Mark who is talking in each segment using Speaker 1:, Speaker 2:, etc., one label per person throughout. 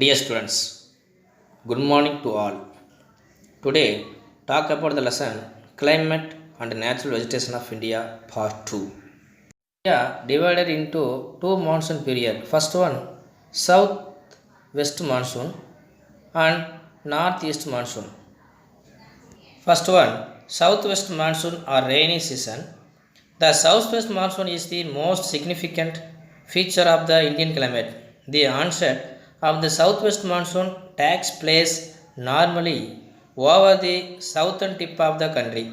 Speaker 1: Dear students, good morning to all. Today, talk about the lesson Climate and Natural Vegetation of India Part 2. India divided into two monsoon period. First one, south-west monsoon and northeast monsoon. First one, southwest monsoon or rainy season. The southwest monsoon is the most significant feature of the Indian climate. The onset of the southwest monsoon takes place normally over the southern tip of the country.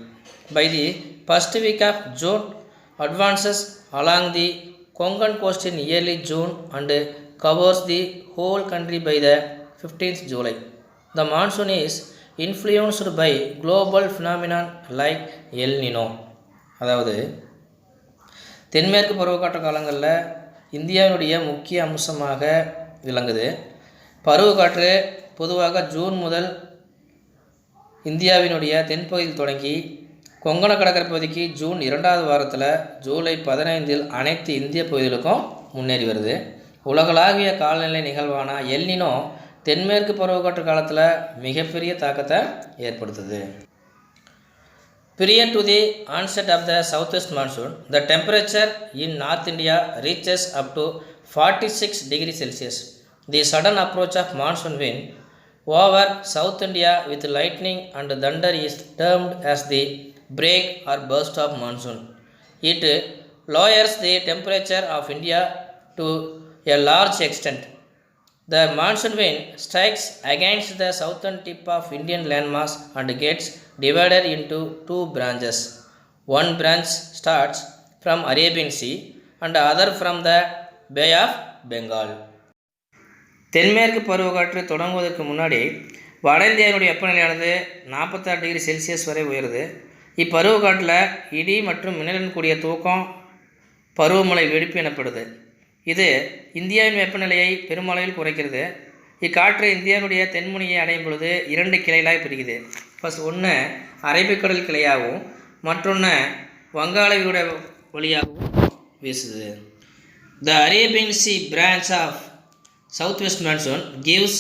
Speaker 1: By the first week of June, advances along the Konkan coast in early June and covers the whole country by the 15th July. The monsoon is influenced by global phenomenon like El Nino. அதாவது தென்மேற்கு பருவக்காற்று காலங்களில் இந்தியாவுடைய முக்கிய அம்சமாக விளங்குது. பருவக்காற்று பொதுவாக ஜூன் முதல் இந்தியாவினுடைய தென்பகுதியில் தொடங்கி கொங்கண கடற்கரை பகுதிக்கு ஜூன் 2வது வாரத்தில் ஜூலை 15இல் அனைத்து இந்திய பகுதிகளுக்கும் முன்னேறி வருது. உலகளாவிய காலநிலை நிகழ்வான எல் நினோ தென்மேற்கு பருவக்காற்று காலத்தில் மிகப்பெரிய தாக்கத்தை ஏற்படுத்துது. Prior to the onset of the southwest monsoon, the temperature in North India reaches up to 46 degrees Celsius. The sudden approach of monsoon wind over South India with lightning and thunder is termed as the break or burst of monsoon. It lowers the temperature of India to a large extent. The monsoon wind strikes against the southern tip of Indian landmass and gets divided into two branches. One branch starts from Arabian Sea and the other from the Bay of Bengal. தென்மேற்கு பருவக்காற்று தொடங்குவதற்கு முன்னாடி வட இந்தியாவினுடைய வெப்பநிலையானது 46 degree Celsius வரை உயருது. இப்பருவக்காற்றில் இடி மற்றும் மின்னலுடன் கூடிய தூக்கம் பருவமழை வெடிப்பு எனப்படுது. இது இந்தியாவின் வெப்பநிலையை பெருமளவில் குறைக்கிறது. இக்காற்று இந்தியாவுடைய தென்முனையை அடையும் பொழுது 2 கிளைகளாக பிரிக்குது. ஃபர்ஸ்ட் ஒன்று அரபிக்கடல் கிளையாகவும் மற்றொன்று வங்காள விரிகுடா வழியாகவும் வீசுது. The Arabian Sea branch of southwest monsoon gives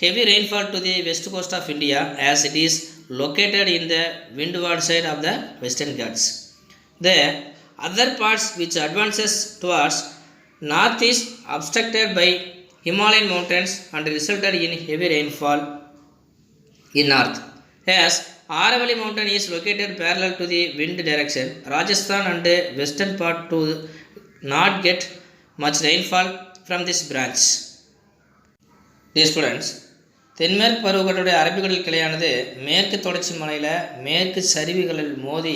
Speaker 1: heavy rainfall to the west coast of India as it is located in the windward side of the Western Ghats. The other parts which advances towards northeast obstructed by Himalayan mountains and resulted in heavy rainfall in north. As Aravalli mountain is located parallel to the wind direction, Rajasthan and western part do not get much rainfall from this branch. Dear students, தென்மேற்கு பருவக்காற்றுடைய அரபிக்கடல் கிளையானது மேற்கு தொடர்ச்சி மலையில் மேற்கு சரிவுகளில் மோதி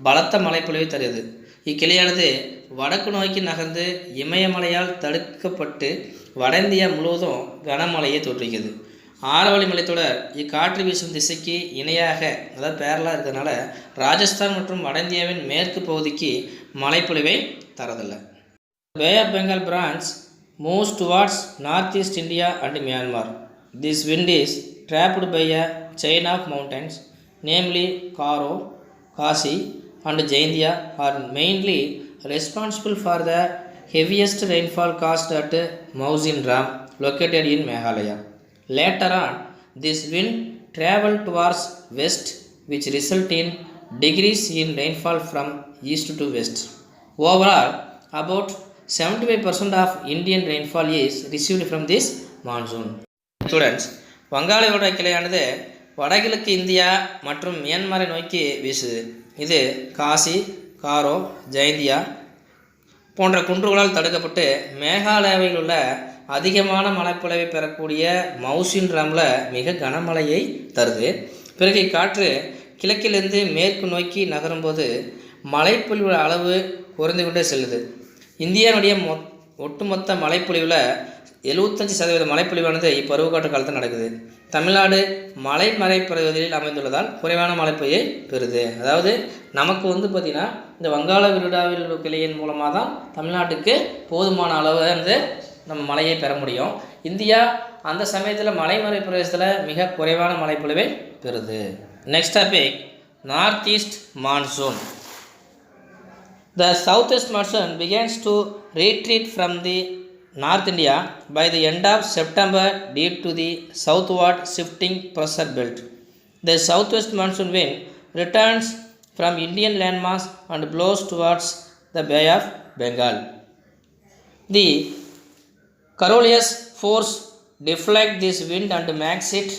Speaker 1: பலத்த மழைப்பொழிவை தருகிறது. இக்கிளையானது வடக்கு நோக்கி நகர்ந்து இமயமலையால் தடுக்கப்பட்டு வட இந்தியா முழுவதும் கனமழையை தோற்றுவிக்கிறது. ஆரவல்லி மலைத்தொடர் இக்காற்று வீசும் திசைக்கு இணையாக அதாவது பேரலாக இருக்கிறதுனால ராஜஸ்தான் மற்றும் வட இந்தியாவின் மேற்கு பகுதிக்கு மழைப்பொழிவை தரதில்லை. Bay of Bengal branch moves towards north east India and Myanmar. This wind is trapped by a chain of mountains, namely Karo, Khasi and Jaintia are mainly responsible for the heaviest rainfall caused at Mawsyn Ram located in Meghalaya. Later on, this wind traveled towards west which result in decrease in rainfall from east to west. Overall, about 75% of Indian rainfall is received from this monsoon. Students, வங்காள விரிகுடா கிளையானது வடகிழக்கு India மற்றும் மியான்மரை நோக்கி வீசுது. இது காசி, காரோ, ஜெயந்தியா போன்ற குன்றுகளால் தடுக்கப்பட்டு மேகாலயாவில் உள்ள அதிகமான மழைப்பொழிவை பெறக்கூடிய மவுசின் ராமில் மிக கனமழையை தருது. பிறகு இக்காற்று கிழக்கிலிருந்து மேற்கு நோக்கி நகரும்போது மழைப்பொழிவு அளவு குறைந்து கொண்டே செல்லுது. இந்தியாவுடைய ஒட்டுமொத்த மழைப்பொழிவில் 75% மழைப்பொழிவானது இப்பருவக்காற்று காலத்தில் நடக்குது. தமிழ்நாடு மலைமறை பகுதியில் அமைந்துள்ளதால் குறைவான மழைப்பொழிவை பெறுது. அதாவது நமக்கு பார்த்திங்கன்னா இந்த வங்காள விரிகுடாவில் கிளையின் மூலமாக தான் தமிழ்நாட்டுக்கு போதுமான அளவு நம்ம மழையை பெற முடியும். இந்தியா அந்த சமயத்தில் மலைமறை பிரதேசத்தில் மிக குறைவான மழைப்பொழிவை பெறுது. Next topic, north east monsoon. The southwest monsoon begins to retreat from the North India by the end of September due to the southward shifting pressure belt. The southwest monsoon wind returns from Indian landmass and blows towards the Bay of Bengal. The Coriolis force deflect this wind and makes it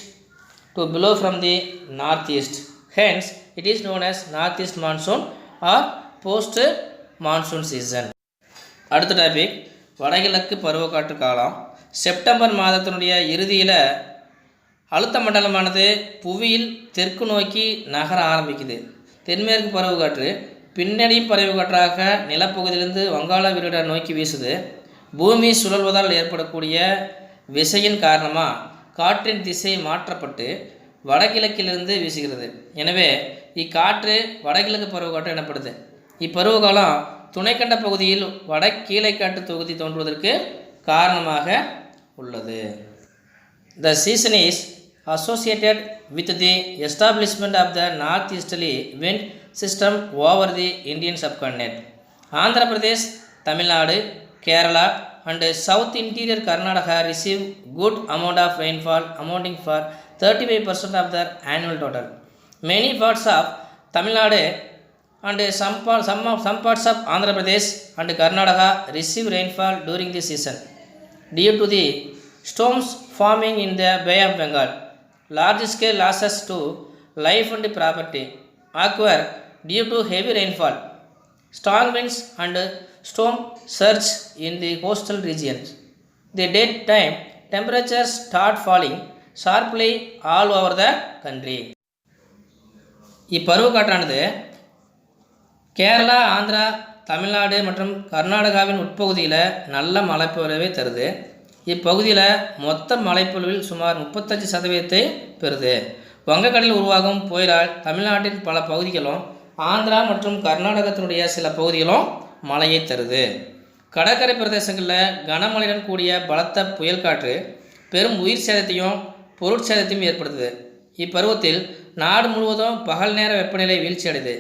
Speaker 1: to blow from the northeast. Hence, it is known as northeast monsoon or post monsoon season. அடுத்த topic வடகிழக்கு பருவக்காற்று காலம். September மாதத்தினுடைய இறுதியில் அழுத்த மண்டலமானது புவியில் தெற்கு நோக்கி நகர ஆரம்பிக்குது. தென்மேற்கு பருவக்காற்று பின்னணியும் பருவக்காற்றாக நிலப்பகுதியிலிருந்து வங்காள விரிகுடா நோக்கி வீசுது. பூமி சுழல்வதால் ஏற்படக்கூடிய விசையின் காரணமாக காற்றின் திசை மாற்றப்பட்டு வடகிழக்கிலிருந்து வீசுகிறது. எனவே இக்காற்று வடகிழக்கு பருவக்காற்று எனப்படுது. இப்பருவகாலம் துணைக்கண்ட பகுதியில் வடகீழைக்காற்று தொகுதி தோன்றுவதற்கு காரணமாக உள்ளது. The season is associated with the establishment of the northeasterly wind system over the Indian subcontinent. Andhra Pradesh, Tamil Nadu, Kerala and South Interior Karnataka receive good amount of rainfall amounting for 35% of their annual total. Many parts of Tamil Nadu and some parts of Andhra Pradesh and Karnataka receive rainfall during this season. Due to the storms forming in the Bay of Bengal, large scale losses to life and property occur due to heavy rainfall, strong winds and storm surge in the coastal regions. The daytime temperatures start falling sharply all over the country. இப்பருவக்காற்றானது Kerala, Andhra, Tamil Nadu மற்றும் கர்நாடகாவின் உட்பகுதியில் நல்ல மழைப்பொழிவை தருது. இப்பகுதியில் மொத்த மழைப்பொழிவில் சுமார் 35% பெறுது. வங்கக்கடலில் உருவாகும் புயலால் தமிழ்நாட்டின் பல பகுதிகளும் ஆந்திரா மற்றும் கர்நாடகத்தினுடைய சில பகுதிகளும் மழையை தருது. கடற்கரை பிரதேசங்களில் கனமழையுடன் கூடிய பலத்த புயல் காற்று பெரும் உயிர் சேதத்தையும் பொருட்சேதத்தையும் ஏற்படுத்துது. இப்பருவத்தில் நாடு முழுவதும் பகல் நேர வெப்பநிலை வீழ்ச்சி அடையுது.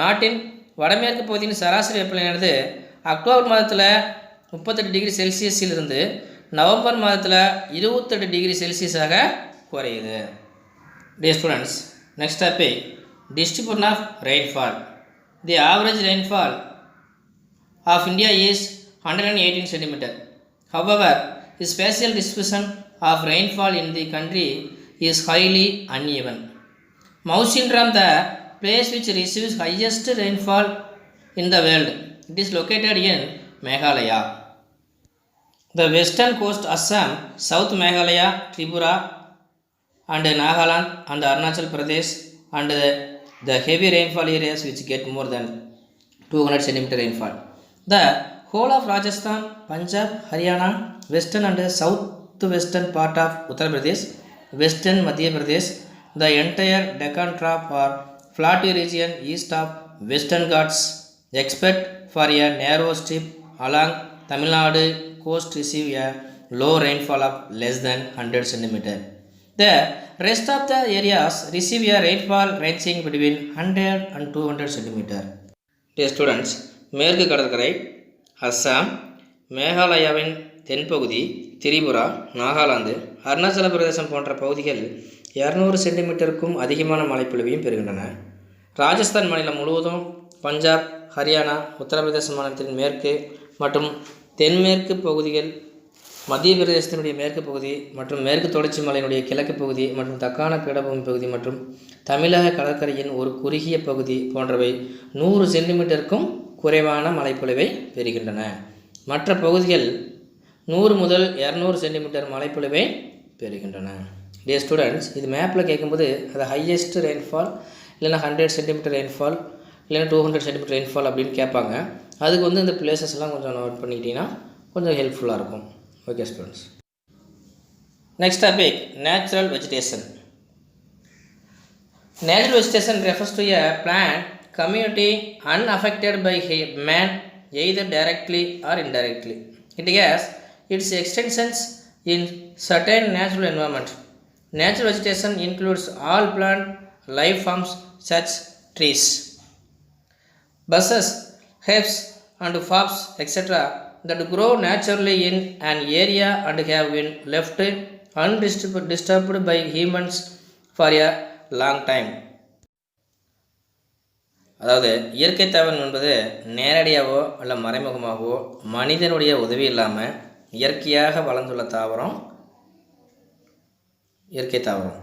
Speaker 1: நாட்டின் வடமேற்கு பகுதியின் சராசரி வெப்பநிலையானது அக்டோபர் மாதத்தில் 38 டிகிரி செல்சியஸிலிருந்து நவம்பர் மாதத்தில் 28 டிகிரி செல்சியஸாக குறையுது. Dear students, next topic, distribution of rainfall. The average rainfall of India is 118 cm. However, the spatial distribution of rainfall in the country is highly uneven. Maushindram, the place which receives highest rainfall in the world, it is located in Meghalaya. The western coast Assam, South Meghalaya, Tripura and Nagaland and Arunachal Pradesh and the heavy rainfall areas which get more than 200 cm rainfall. The whole of Rajasthan, Punjab, Haryana, western and southwestern part of Uttar Pradesh, western Madhya Pradesh, the entire Deccan Trough or flat region east of Western Ghats, except for a narrow strip along Tamil Nadu coast receive a low rainfall of less than 100 cm. The rest of the areas receive a rainfall ranging between 100 and 200 cm. Dear students, மேற்கு கடற்கரை, அஸ்ஸாம், மேகாலயாவின் தென்பகுதி, திரிபுரா, நாகாலாந்து, அருணாச்சல பிரதேசம் போன்ற பகுதிகள் 200 சென்டிமீட்டருக்கும் அதிகமான மழைப்பொழிவையும் பெறுகின்றன. ராஜஸ்தான் மாநிலம் முழுவதும், பஞ்சாப், ஹரியானா, உத்தரப்பிரதேச மாநிலத்தின் மேற்கு மற்றும் தென்மேற்கு பகுதிகள், மத்திய பிரதேசத்தினுடைய மேற்கு பகுதி மற்றும் மேற்கு தொடர்ச்சி மலையினுடைய கிழக்கு பகுதி மற்றும் தக்கான பீடபூமி பகுதி மற்றும் தமிழக கடற்கரையின் ஒரு குறுகிய பகுதி போன்றவை 100 சென்டிமீட்டருக்கும் குறைவான மழைப்பொழிவை பெறுகின்றன. மற்ற பகுதிகள் 100 முதல் 200 சென்டிமீட்டர் மழைப்பொழிவை பெறுகின்றன. டியர் ஸ்டூடெண்ட்ஸ், இது மேப்பில் கேட்கும்போது அது ஹையஸ்ட் ரெயின்ஃபால் இல்லைனா 100 சென்டிமீட்டர் ரெயின்ஃபால் இல்லைனா 200 சென்டிமீட்டர் ரெயின்ஃபால் அப்படின்னு கேட்பாங்க. அதுக்கு இந்த பிளேசஸ் எல்லாம் கொஞ்சம் நோட் பண்ணிக்கிட்டிங்கன்னா கொஞ்சம் ஹெல்ப்ஃபுல்லாக இருக்கும். Okay students, next topic, natural vegetation. Natural vegetation refers to a plant community unaffected by man either directly or indirectly. It has its extensions in certain natural environment. Natural vegetation includes all plant life forms such trees, bushes, herbs and forbs, etc. that grow naturally in an area and have been left undisturbed by humans for a long time. அதாவது இயற்கை தாவரம் என்பது நேரடியாகவோ அல்ல மறைமுகமாகவோ மனிதனுடைய உதவி இல்லாமல் இயற்கையாக வளர்ந்துள்ள தாவரம் இயற்கை தாவரம்.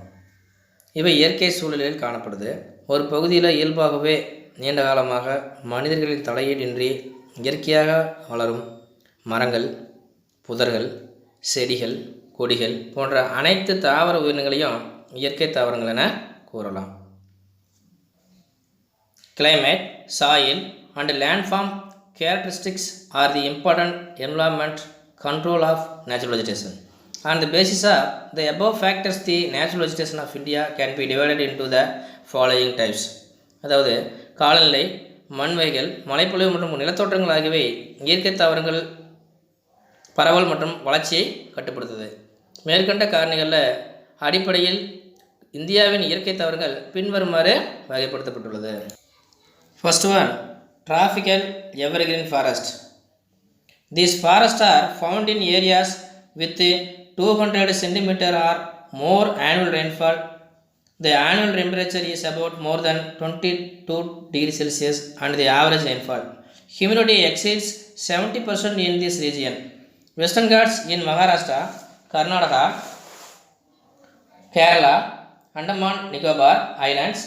Speaker 1: இவை இயற்கை சூழலில் காணப்படுது. ஒரு பகுதியில் இயல்பாகவே நீண்ட காலமாக மனிதர்களின் தலையீடின்றி இயற்கையாக வளரும் மரங்கள், புதர்கள், செடிகள், கொடிகள் போன்ற அனைத்து தாவர உயிரினங்களையும் இயற்கை தாவரங்கள் என கூறலாம். Climate, soil and landform characteristics are the important environment control of natural vegetation. On the basis of the above factors, the natural vegetation of India can be divided into the following types. அதாவது காலநிலை, மண்வகைகள், மழைப்பொழிவு மற்றும் நிலத்தோற்றங்கள் ஆகியவை இயற்கை தாவரங்கள் பரவல் மற்றும் வளர்ச்சியை கட்டுப்படுத்துது. மேற்கண்ட காரணிகளில் அடிப்படையில் இந்தியாவின் இயற்கை தாவரங்கள் பின்வருமாறு வகைப்படுத்தப்பட்டுள்ளது. First one, tropical evergreen forest. These forests are found in areas with 200 cm or more annual rainfall. The annual temperature is about more than 22 degrees Celsius and the average rainfall. Humidity exceeds 70% in this region. Western Ghats in Maharashtra, Karnataka, Kerala, Andaman Nicobar Islands,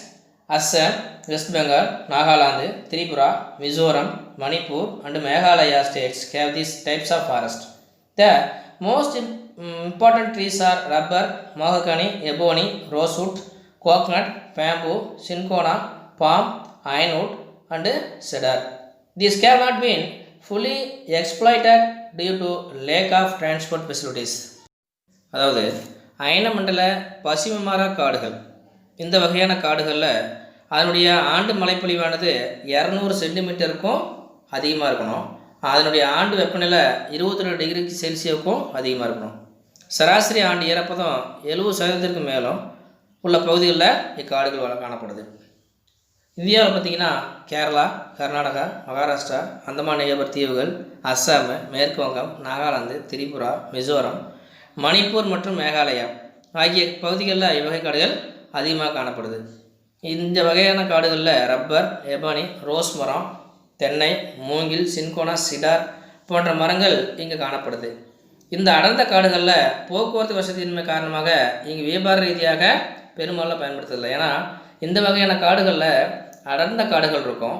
Speaker 1: Assam, West Bengal, Nagaland, Tripura, Mizoram, Manipur and Meghalaya states have these types of forest. The most important trees are rubber, mahogany, ebony, rosewood, coconut, bamboo, cinchona, palm, ironwood and cedar. These have not been fully exploited due to lack of transport facilities. அதாவது அயனமண்டல பசுமைமர காடுகள். இந்த வகையான காடுகளில் அதனுடைய ஆண்டு மழைப்பொழிவானது 200 சென்டிமீட்டருக்கும் அதிகமாக இருக்கணும். அதனுடைய ஆண்டு வெப்பநிலை 22 டிகிரி செல்சியஸுக்கும் அதிகமாக இருக்கணும். சராசரி ஆண்டு ஈரப்பதம் 70% மேலும் உள்ள பகுதிகளில் இக்காடுகள் காணப்படுது. இந்தியாவில் பார்த்திங்கன்னா கேரளா, கர்நாடகா, மகாராஷ்டிரா, அந்தமான் நிகோபார் தீவுகள், அஸ்ஸாம், மேற்கு வங்கம், நாகாலாந்து, திரிபுரா, மிசோரம், மணிப்பூர் மற்றும் மேகாலயா ஆகிய பகுதிகளில் இவ்வகை காடுகள் அதிகமாக காணப்படுது. இந்த வகையான காடுகளில் ரப்பர், எபானி, ரோஸ் மரம், தென்னை, மூங்கில், சின்கோனா, சிடார் போன்ற மரங்கள் இங்கு காணப்படுது. இந்த அடர்ந்த காடுகளில் போக்குவரத்து வசதியின்மை காரணமாக இங்கு வியாபார ரீதியாக பெரும்பாலும் பயன்படுத்துறதில்லை. ஏன்னா இந்த வகையான காடுகளில் அடர்ந்த காடுகள் இருக்கும்.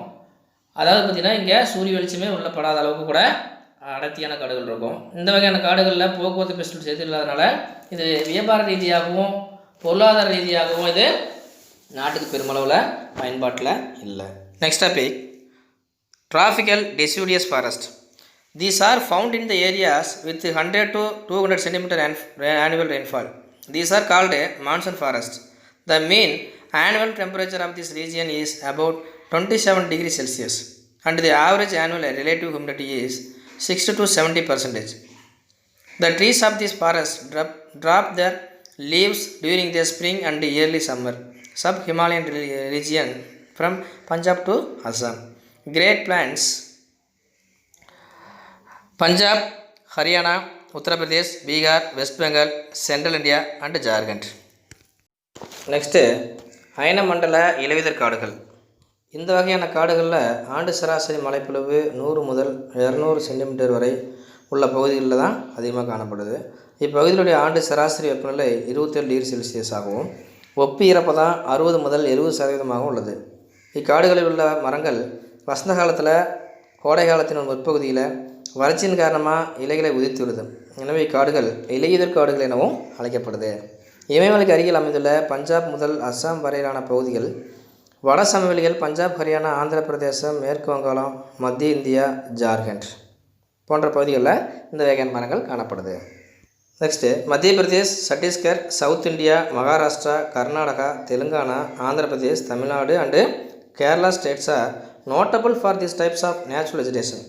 Speaker 1: அதாவது பார்த்திங்கன்னா இங்கே சூரிய வெளிச்சமே உள்ளப்படாத அளவுக்கு கூட அடர்த்தியான காடுகள் இருக்கும். இந்த வகையான காடுகளில் போக்குவரத்து ஃபெசிலிட்டி செய்து இல்லாதனால இது வியாபார ரீதியாகவும் பொருளாதார ரீதியாகவும் இது நாட்டுக்கு பெருமளவில் பயன்பாட்டில் இல்லை. Next topic, tropical deciduous forest. These are found in the areas with 100 to 200 cm annual rainfall. These are called monsoon forest. The mean annual temperature of this region is about 27 degrees Celsius and the average annual relative humidity is 60 to 70%. The trees of this forest drop their leaves during the spring and early summer. Sub-Himalayan region from Punjab to Assam. Great plants Punjab, Haryana, Uttar Pradesh, Bihar, West Bengal, Central India and Jharkhand. Next, அயனமண்டல இலையுதிர் காடுகள். இந்த வகையான காடுகளில் ஆண்டு சராசரி மழைப்பொழிவு 100 முதல் 200 centimetre வரை உள்ள பகுதிகளில் தான் அதிகமாக காணப்படுது. இப்பகுதியிலுடைய ஆண்டு சராசரி வெப்பநிலை 27 டிகிரி செல்சியஸ் ஆகவும் ஒப்பி ஈரப்பதம் 60 முதல் 70% உள்ளது. இக்காடுகளில் உள்ள மரங்கள் வசந்த காலத்தில், கோடை காலத்தின் முற்பகுதியில் வறட்சியின் காரணமாக இலைகளை உதிர்த்துள்ளது. எனவே இக்காடுகள் இலையுதிர் காடுகள் எனவும் அழைக்கப்படுது. இமயமலைக்கு அருகில் அமைந்துள்ள பஞ்சாப் முதல் அஸ்ஸாம் வரையிலான பகுதிகள், வட சமவெளிகள், பஞ்சாப், ஹரியானா, ஆந்திர பிரதேசம், மேற்கு வங்காளம், மத்திய இந்தியா, ஜார்க்கண்ட் போன்ற பகுதிகளில் இந்த வகையான மரங்கள் காணப்படுது. Next Madhya Pradesh, Chhattisgarh, south India, Maharashtra, Karnataka, Telangana, Andhra Pradesh, Tamil Nadu and Kerala states are notable for these types of natural vegetation.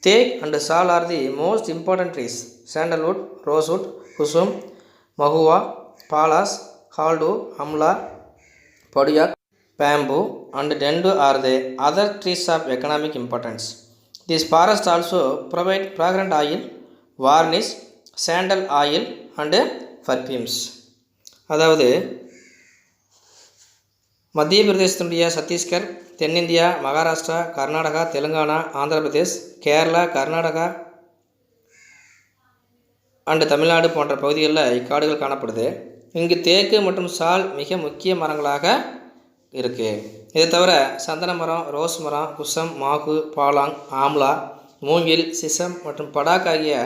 Speaker 1: Teak and sal are the most important trees. Sandalwood, rosewood, kusum, mahua, palas, haldu, amla, podiyak, bamboo and dendu are the other trees of economic importance. These forests also provide fragrant oil, varnish, sandal oil and perfumes. அதாவது மத்திய பிரதேசத்தினுடைய சத்தீஸ்கர், தென்னிந்தியா, Maharashtra, Karnataka, Telangana, Andhra Pradesh, Kerala, Karnataka and Tamil Nadu போன்ற பகுதிகளில் இக்காடுகள் காணப்படுது. இங்கு தேக்கு மற்றும் சால் மிக முக்கிய மரங்களாக இருக்குது. இதை தவிர சந்தன மரம், ரோஸ் மரம், குசம், மாகு, பாலாங், ஆம்லா, மூங்கில், சிசம் மற்றும் படாக் ஆகிய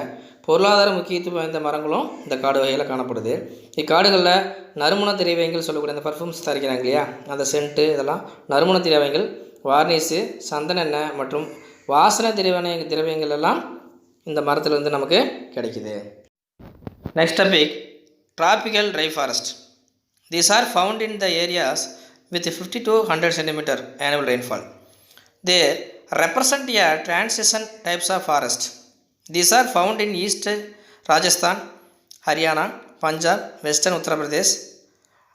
Speaker 1: பொருளாதார முக்கியத்துவம் வாய்ந்த மரங்களும் இந்த காடு வகையில் காணப்படுது. இக்காடுகளில் நறுமண திரவியங்கள் சொல்லக்கூடிய அந்த பர்ஃப்யூம்ஸ் தயாரிக்கிறாங்க இல்லையா, அந்த சென்ட்டு இதெல்லாம் நறுமண திரவியங்கள், வார்னிஷு, சந்தன எண்ணெய் மற்றும் வாசனை திரவியங்கள் எல்லாம் இந்த மரத்துலேருந்து நமக்கு கிடைக்குது. Next topic, tropical dry forest. These are found in the areas with 50 to 100 cm annual rainfall. They represent a transition types of forest. These are found in East Rajasthan, Haryana, Punjab, Western Uttar Pradesh,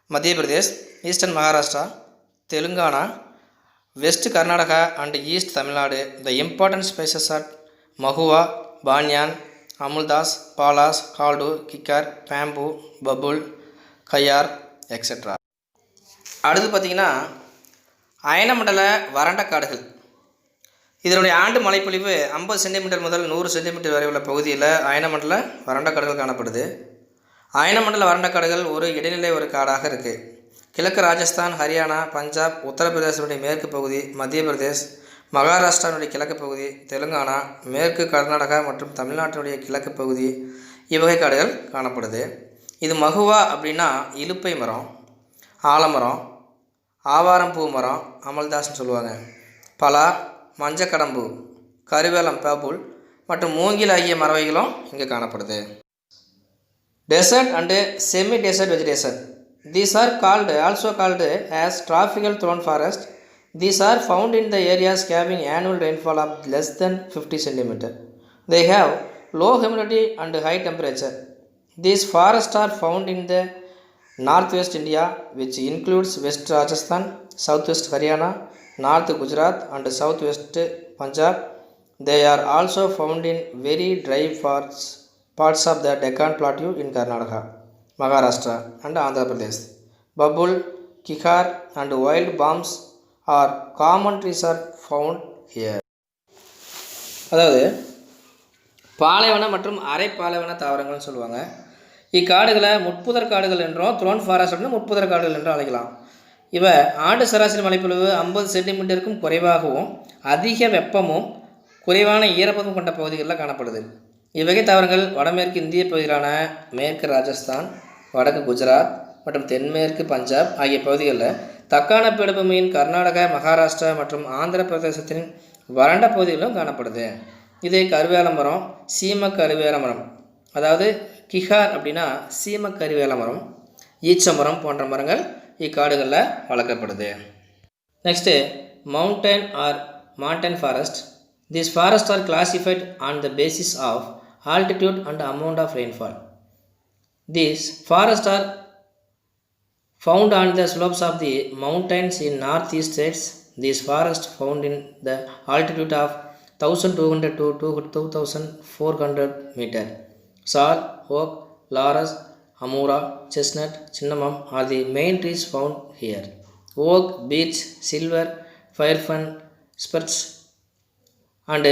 Speaker 1: Madhya Pradesh, Eastern Maharashtra, Telangana, West Karnataka and East Tamil Nadu. The important species are Mahua, Banyan, Amaltas, Palas, called, kikar, bamboo, babul, khair etcetera. அடுத்து பார்த்திங்கன்னா அயனமண்டல வறண்ட காடுகள். இதனுடைய ஆண்டு மழைப்பொழிவு 50 centimetre முதல் 100 centimetre வரை உள்ள பகுதியில் அயனமண்டல வறண்ட காடுகள் காணப்படுது. அயனமண்டல வறண்ட காடுகள் ஒரு இடைநிலை ஒரு காடாக இருக்குது. கிழக்கு ராஜஸ்தான், ஹரியானா, பஞ்சாப், உத்தரப்பிரதேசனுடைய மேற்கு பகுதி, மத்திய பிரதேஷ், மகாராஷ்டிராவுடைய கிழக்கு பகுதி, தெலுங்கானா, மேற்கு கர்நாடகா மற்றும் தமிழ்நாட்டினுடைய கிழக்கு பகுதி இவ்வகை காடுகள் காணப்படுது. இது மகுவா அப்படின்னா இலுப்பை மரம், ஆலமரம், ஆவாரம்பூ மரம், அமல்தாஸ்ன்னு சொல்லுவாங்க, பலா, மஞ்சக்கடம்பு, கருவேலம், பேபுல் மற்றும் மூங்கில் ஆகிய மரவகைகளும் இங்கே காணப்படுது. Desert and semi desert vegetation. These are also called as tropical thorn forest. These are found in the areas having annual rainfall of less than 50 cm. They have low humidity and high temperature. These forests are found in the northwest India, which includes West Rajasthan, southwest Haryana, north Gujarat and southwest Punjab. They are also found in very dry parts of the Deccan Plateau in Karnataka, Maharashtra and Andhra Pradesh. Babul, kikar and wild balms are common trees are found here. அதாவது பாலைவன மற்றும் அரை பாலைவன தாவரங்கள்னு சொல்லுவாங்க. இக்காடுகளை முட்புதர் காடுகள் என்றும் thrown forest அப்படின்னு முட்புதர் காடுகள் என்றும் அழைக்கலாம். இவை ஆண்டு சராசரி மழைப்பொழிவு 50 சென்டிமீட்டருக்கும் குறைவாகவும் அதிக வெப்பமும் குறைவான ஈரப்பதமும் கொண்ட பகுதிகளில் காணப்படுது. இவ்வகை தாவரங்கள் வடமேற்கு இந்திய பகுதிகளான மேற்கு ராஜஸ்தான், வடக்கு குஜராத் மற்றும் தென்மேற்கு பஞ்சாப் ஆகிய பகுதிகளில், தக்கான பீடபூமியின் கர்நாடகா, மகாராஷ்டிரா மற்றும் ஆந்திர பிரதேசத்தின் வறண்ட பகுதிகளிலும் காணப்படுது. இது கருவேல மரம், சீம கருவேல மரம், அதாவது கிஹார் அப்படின்னா சீம கருவேல மரம், ஈச்ச மரம் போன்ற மரங்கள் இக்காடுகளில் வளர்க்கப்படுது. Next mountain or montane forest. These forests are classified on the basis of altitude and amount of rainfall. These forests are found on the slopes of the mountains in northeast states. These forests found in the altitude of 1200 to 2400 meter. Sal, oak, laurus, amura, chestnut, cinnamon are the main trees found here. Oak, beech, silver, firefern, spruce and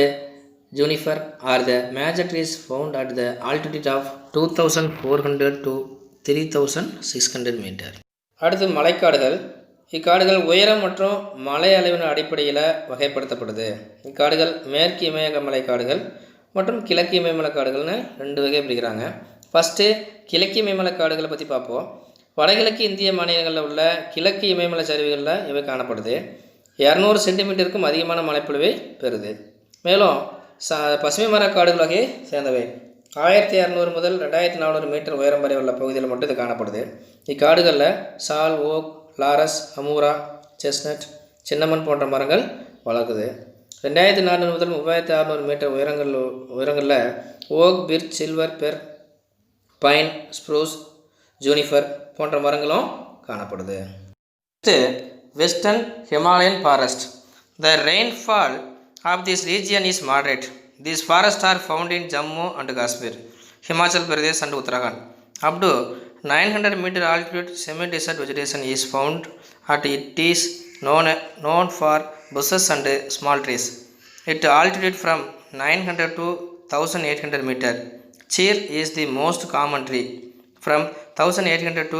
Speaker 1: juniper are the major trees found at the altitude of 2400 to 3600 meter. அடுத்து மலைக்காடுகள். இக்காடுகள் உயரம் மற்றும் மலை அளவின் அடிப்படையில் வகைப்படுத்தப்படுது. இக்காடுகள் மேற்கு இமயக மலைக்காடுகள் மற்றும் கிழக்கு இமயமலைக்காடுகள்னு 2 வகை பிரிக்கிறாங்க. ஃபஸ்ட்டு கிழக்கு இமயமலைக்காடுகளை பற்றி பார்ப்போம். வடகிழக்கு இந்திய மாநிலங்களில் உள்ள கிழக்கு இமயமலை சரிவுகளில் இவை காணப்படுது. 200 சென்டிமீட்டருக்கும் அதிகமான மழைப்பொழிவை பெறுது. மேலும் பசுமை மரக்காடுகள் வகையை சேர்ந்தவை. 1200 முதல் 2400 மீட்டர் உயரம் வரை உள்ள பகுதியில் மட்டும் இது காணப்படுது. இக்காடுகளில் sal, oak, laurus, amoora, chestnut, cinnamon போன்ற மரங்கள் வளர்க்குது. 2400 முதல் 3600 மீட்டர் உயரங்களில் oak, birch, silver, fir, pine, spruce, juniper போன்ற மரங்களும் காணப்படுது. Western Himalayan forest. The rainfall of this region is moderate. These forests are found in Jammu and Kashmir, Himachal Pradesh and Uttarakhand. Up to 900-meter altitude semi-desert vegetation is found at it is known for bushes and small trees. At altitude from 900 to 1800 meter, cheer is the most common tree. From 1800 to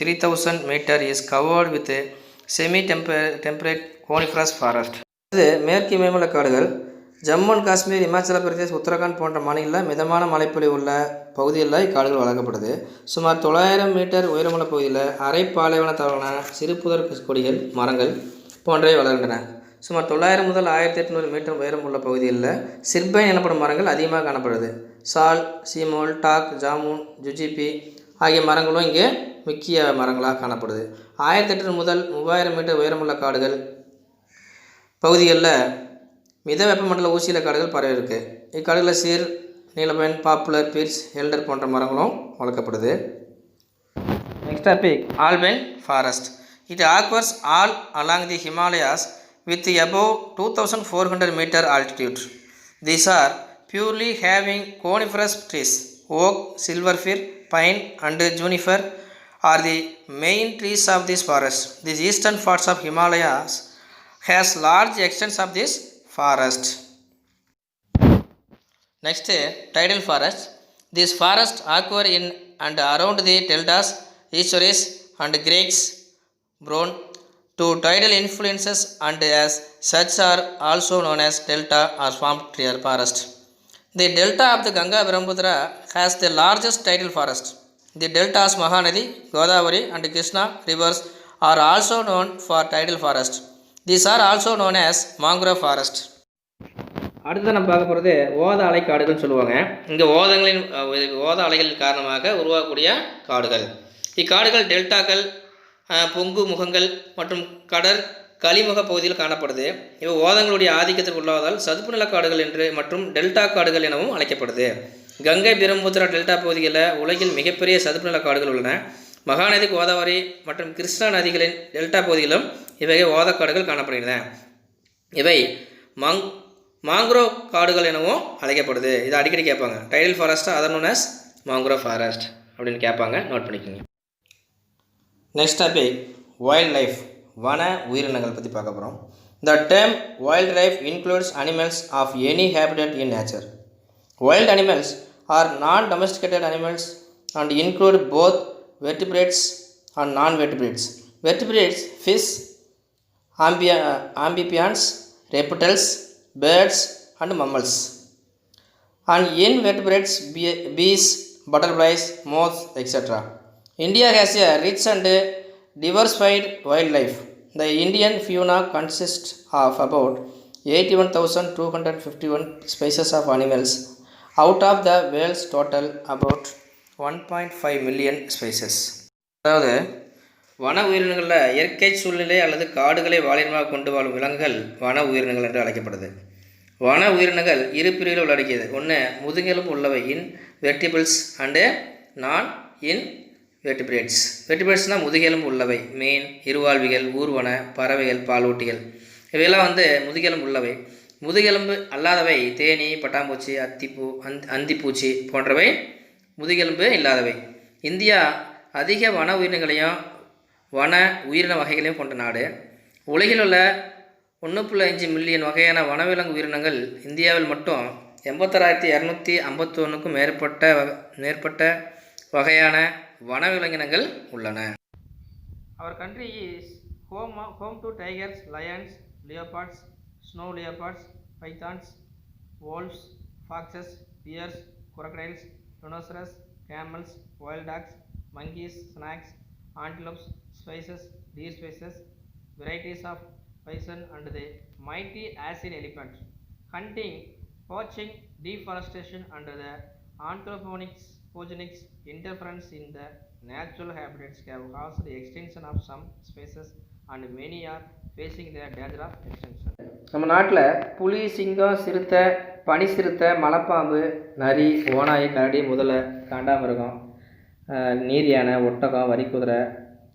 Speaker 1: 3000 meter is covered with a semi-temperate coniferous forest. இது மேற்கு இமயமலை காடுகள் Jammu and Kashmir, Himachal Pradesh, Uttarakhand போன்ற மாநிலங்களில் மிதமான மழைப்பொழிவு உள்ள பகுதிகளில் இக்காடுகள் வளர்க்கப்படுது. சுமார் 900 மீட்டர் உயரமுள்ள பகுதியில் அரை பாலைவன தாவரங்களான சிறு புதர் கொடிகள், மரங்கள் போன்றவை வளர்கின்றன. சுமார் 900 முதல் 1800 மீட்டர் உயரம் உள்ள பகுதிகளில் சிர்பைன் எனப்படும் மரங்கள் அதிகமாக காணப்படுது. சால், சீமோல், டாக், ஜாமுன், ஜுஜிபி ஆகிய மரங்களும் இங்கே முக்கிய மரங்களாக காணப்படுது. 1800 முதல் 3000 மீட்டர் உயரமுள்ள காடுகள் பகுதிகளில் மித வெப்பமண்டல ஊசியில காடுகள் பரவி இருக்கு. இக்காடுகளில் சீர், நீலபைன், பாப்புலர், பீர்ஸ், எல்டர் போன்ற மரங்களும் வளர்க்கப்படுது. Next topic alpine forest. It occurs all along the Himalayas with above 2400 meter altitude. These are purely having coniferous trees. Oak, silver fir, pine and juniper are the main trees of this forest. The eastern parts of Himalayas has large extents of this forest. Next, tidal forest. These forests occur in and around the deltas, estuaries and creeks prone to tidal influences and as such are also known as delta or swamp forest. The delta of the Ganga Brahmaputra has the largest tidal forest. The deltas Mahanadi, Godavari and Krishna rivers are also known for tidal forest. These are also known as mangrove forest. அடுத்து நம்ம பார்க்க போகிறது ஓத அலை காடுகள்னு சொல்லுவாங்க. இங்கே ஓத அலைகள் காரணமாக உருவாகக்கூடிய காடுகள். இக்காடுகள் டெல்டாக்கள், பொங்கு முகங்கள் மற்றும் களிமுக பகுதியில் காணப்படுது. இவை ஓதங்களுடைய ஆதிக்கத்திற்கு உள்ளாவதால் சதுப்பு நில காடுகள் என்று மற்றும் டெல்டா காடுகள் எனவும் அழைக்கப்படுது. கங்கை பிரம்மபுத்திரா டெல்டா பகுதிகளில் உலகில் மிகப்பெரிய சதுப்பு நில காடுகள் உள்ளன. மகாநதி, கோதாவரி மற்றும் கிருஷ்ணா நதிகளின் டெல்டா பகுதியிலும் இவ்வகை ஓதக்காடுகள் காணப்படுகின்றன. இவை மாங்க்ரோவ் காடுகள் எனவும் அழைக்கப்படுது. இதை அடிக்கடி கேட்பாங்க. டைடல் ஃபாரஸ்ட்டாக other known as mangrove forest அப்படின்னு கேட்பாங்க. நோட் பண்ணிக்கோங்க. நெக்ஸ்ட் டாபிக் வைல்ட் லைஃப், வன உயிரினங்கள் பற்றி பார்க்க போகிறோம். The term wild life includes animals of any habitat in nature. Wild animals are non domesticated animals and include both vertebrates and non-vertebrates. Vertebrates, fish, amphibians, reptiles, birds and mammals. And invertebrates, bees, butterflies, moths, etc. India has a rich and diversified wildlife. The Indian fauna consists of about 81,251 species of animals out of the world's total about 1.5 million spices. அதாவது வன உயிரினங்களில் இயற்கை சூழ்நிலை அல்லது காடுகளை வாழிடமாக கொண்டு வாழும் விலங்குகள் வன உயிரினங்கள் என்று அழைக்கப்படுது. வன உயிரினங்கள் இரு பிரிவுகள் உள்ளடக்கியது. ஒன்று முதுகெலும்பு உள்ளவை இன் வெர்டிபிள்ஸ் அண்டு நான் இன் வெர்டிபிரேட்ஸ். வெர்டிபிரேட்ஸ்னால் முதுகெலும்பு உள்ளவை, மீன், இருவாழ்விகள், ஊர்வன, பறவைகள், பாலூட்டிகள் இவையெல்லாம் முதுகெலும்பு உள்ளவை. முதுகெலும்பு அல்லாதவை தேனீ, பட்டாம்பூச்சி, அந்திப்பூச்சி போன்றவை முதுகெலும்பு இல்லாதவை. இந்தியா அதிக வன உயிரினங்களையும் வன உயிரின வகைகளையும் கொண்ட நாடு. உலகில் உள்ள 1.5 மில்லியன் வகையான வனவிலங்கு உயிரினங்கள் இந்தியாவில் மட்டும் 86,251க்கும் மேற்பட்ட வகையான வனவிலங்கினங்கள் உள்ளன. Our country is home to tigers, lions, leopards, snow leopards, pythons, wolves, foxes, bears, crocodiles, rhinoceros, camels, wild dogs, monkeys, snakes, antelopes, species, deer species, varieties of bison and the mighty Asian elephant. Hunting, poaching, deforestation and the anthropogenic interference in the natural habitats have caused the extinction of some species and many are facing the danger of extinction. நம்ம நாட்டில் புலி, சிங்கம், சிறுத்தை, பனி சிறுத்தை, மலைப்பாம்பு, நரி, ஓநாய், கரடி, முதலை, காண்டாமிருகம், நீர் யானை, ஒட்டகம், வரிக்குதிரை,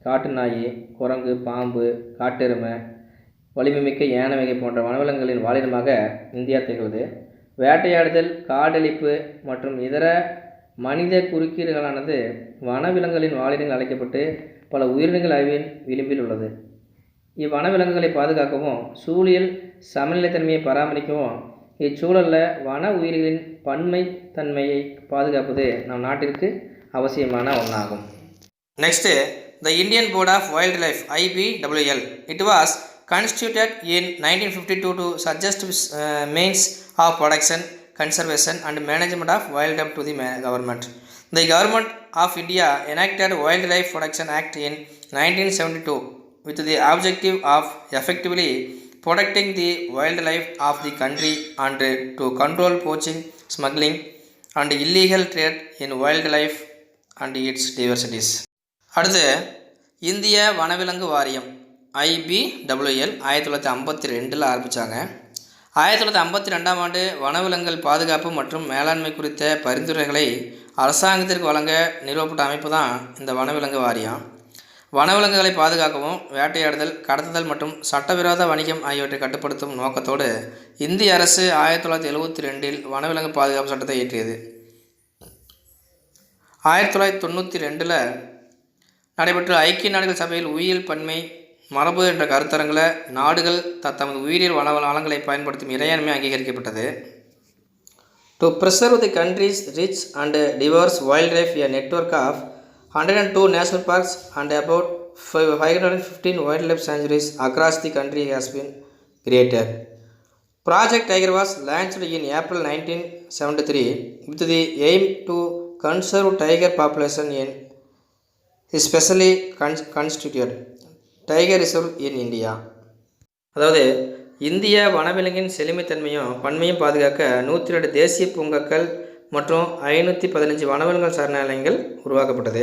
Speaker 1: காட்டு நாய், குரங்கு, பாம்பு, காட்டெருமை, வலிமைமிக்க யானை வகை போன்ற வனவிலங்குகளின் வாழிடமாக இந்தியா திகழ்கிறது. வேட்டையாடுதல், காடழிப்பு மற்றும் இதர மனித குறுக்கீடுகளானது வனவிலங்குகளின் வாழிடங்கள் அழைக்கப்பட்டு பல உயிரினங்கள் அழிவின் விளிம்பில் உள்ளது. இவ்வனவிலங்குகளை பாதுகாக்கவும் சூழலியல் சமநிலைத்தன்மையை பராமரிக்கவும் இச்சூழலில் வன உயிரிகளின் பன்மை தன்மையை பாதுகாப்பது நம் நாட்டிற்கு அவசியமான ஒன்றாகும். Next, the Indian Board of Wildlife (IBWL). It was constituted in 1952 to suggest means of protection, conservation and management of wildlife to the government. The Government of India enacted Wildlife Protection Act in 1972 with the objective of effectively protecting the wildlife of the country and to control poaching, smuggling and illegal trade in wildlife and its diversities. அடுத்து, இந்திய வனவிலங்கு வாரியம் IBWL 1952 ஆரம்பித்தாங்க. 1952ஆம் ஆண்டு வனவிலங்குகள் பாதுகாப்பு மற்றும் மேலாண்மை குறித்த பரிந்துரைகளை அரசாங்கத்திற்கு வழங்க நிறுவப்பட்ட அமைப்பு தான் இந்த வனவிலங்கு வாரியம். வனவிலங்குகளை பாதுகாக்கவும் வேட்டையாடுதல், கடத்துதல் மற்றும் சட்டவிரோத வணிகம் ஆகியவற்றை கட்டுப்படுத்தும் நோக்கத்தோடு இந்திய அரசு 1972இல் வனவிலங்கு பாதுகாப்பு சட்டத்தை இயற்றியது. 1992இல் நடைபெற்ற ஐக்கிய நாடுகள் சபையில் உயிரியல் பன்மை மரபு என்ற கருத்தரங்கில் நாடுகள் தமது உயிரியல் வளங்களை பயன்படுத்தும் இறையாண்மை அங்கீகரிக்கப்பட்டது. To preserve the country's rich and diverse wildlife, a network of 102 national parks and about 515 wildlife sanctuaries across the country has been created. Project Tiger was launched in April 1973 with the aim to conserve tiger population in especially constituted tiger reserve in India. அதாவது, இந்திய வனவிலங்கின் செழுமைத்தன்மையும் பன்மையும் பாதுகாக்க 102 தேசிய பூங்காக்கள் மற்றும் 515 வனவிலங்குகள் சரணாலயங்கள் உருவாக்கப்பட்டது.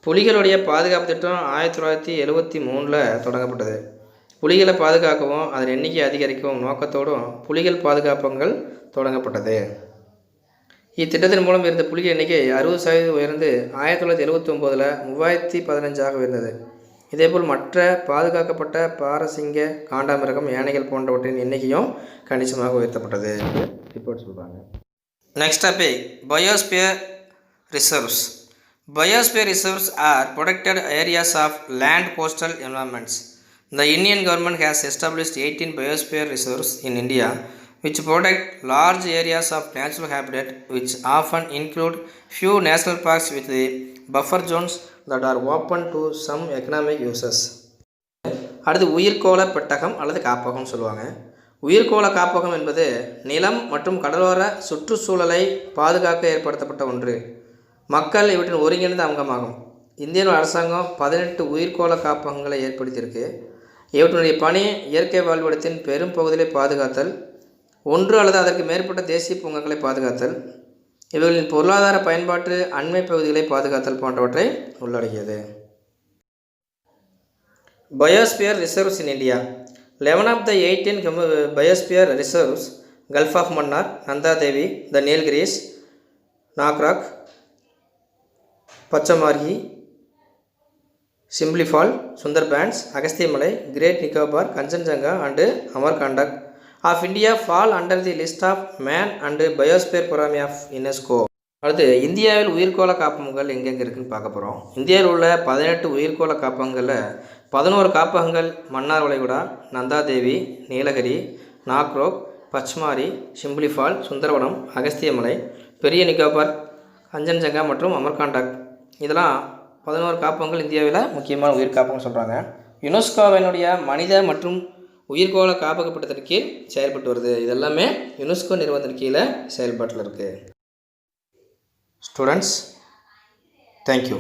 Speaker 1: புலிகளுடைய பாதுகாப்பு திட்டம் 1973 தொடங்கப்பட்டது. புலிகளை பாதுகாக்கவும் அதன் எண்ணிக்கை அதிகரிக்கவும் நோக்கத்தோடும் புலிகள் பாதுகாப்பங்கள் தொடங்கப்பட்டது. இத்திட்டத்தின் மூலம் இருந்த புலிகள் எண்ணிக்கை 60% உயர்ந்து 1979 3015 உயர்ந்தது. இதேபோல் மற்ற பாதுகாக்கப்பட்ட பாரசிங்க, காண்டாமிருகம், யானைகள் போன்றவற்றின் எண்ணிக்கையும் கணிசமாக உயர்த்தப்பட்டது ரிப்போர்ட் சொல்கிறாங்க. Next topic, biosphere reserves. Biosphere reserves are protected areas of land coastal environments. The Indian government has established 18 biosphere reserves in India which protect large areas of natural habitat, which often include few national parks with the buffer zones that are open to some economic uses. அடுத்து, உயிர்கோள பெட்டகம் அல்லது காப்பகம் சொல்லுவாங்க. உயிர்கோள காப்பகம் என்பது நிலம் மற்றும் கடலோர சுற்றுச்சூழலை பாதுகாக்க ஏற்படுத்தப்பட்ட ஒன்று. மக்கள் இவற்றின் ஒருங்கிணைந்த அங்கமாகும். இந்திய அரசாங்கம் 18 உயிர்கோள காப்பகங்களை ஏற்படுத்தியிருக்கு. இவற்றினுடைய பணி இயற்கை வாழ்விடத்தின் பெரும் பகுதிகளை பாதுகாத்தல், ஒன்று அல்லது அதற்கு மேற்பட்ட தேசிய பூங்காக்களை பாதுகாத்தல், இவர்களின் பொருளாதார பயன்பாட்டு அண்மை பகுதிகளை பாதுகாத்தல் போன்றவற்றை உள்ளடக்கியது. Biosphere reserves in India. 11 of the 18 biosphere reserves, Gulf of Mannar, Nanda Devi, the Nilgiris, Nakrak, Pachamari, Simplifal, Sundarbans, Agasthiyamalai, Great Nicobar, Kanchenjunga and Amarkandak of India fall under the list of man and biosphere program of UNESCO. அடுத்து, இந்தியாவில் உயிர்கோள காப்பகங்கள் எங்கெங்கே இருக்குதுன்னு பார்க்க போகிறோம். இந்தியாவில் உள்ள 18 உயிர்கோள காப்பகங்களில் 11 காப்பகங்கள் மன்னார் வளைகுடா, நந்தாதேவி, நீலகிரி, நாக்ரோக், பச்மாரி, சிம்பிளிஃபால், சுந்தரவனம், அகஸ்தியமலை, பெரிய நிக்கோபார், கஞ்சன்ஜங்கா மற்றும் அமர்காண்டக், இதெல்லாம் 11 காப்பகங்கள் இந்தியாவில் முக்கியமான உயிர் காப்பகம் சொல்கிறாங்க. யுனெஸ்கோவினுடைய மனித மற்றும் உயிர்கோள காப்பகப்பட்டத்தின் கீழ் செயல்பட்டு வருது. இதெல்லாமே யுனெஸ்கோ நிறுவனத்தின் கீழே செயல்பாட்டில் இருக்குது. Students, thank you.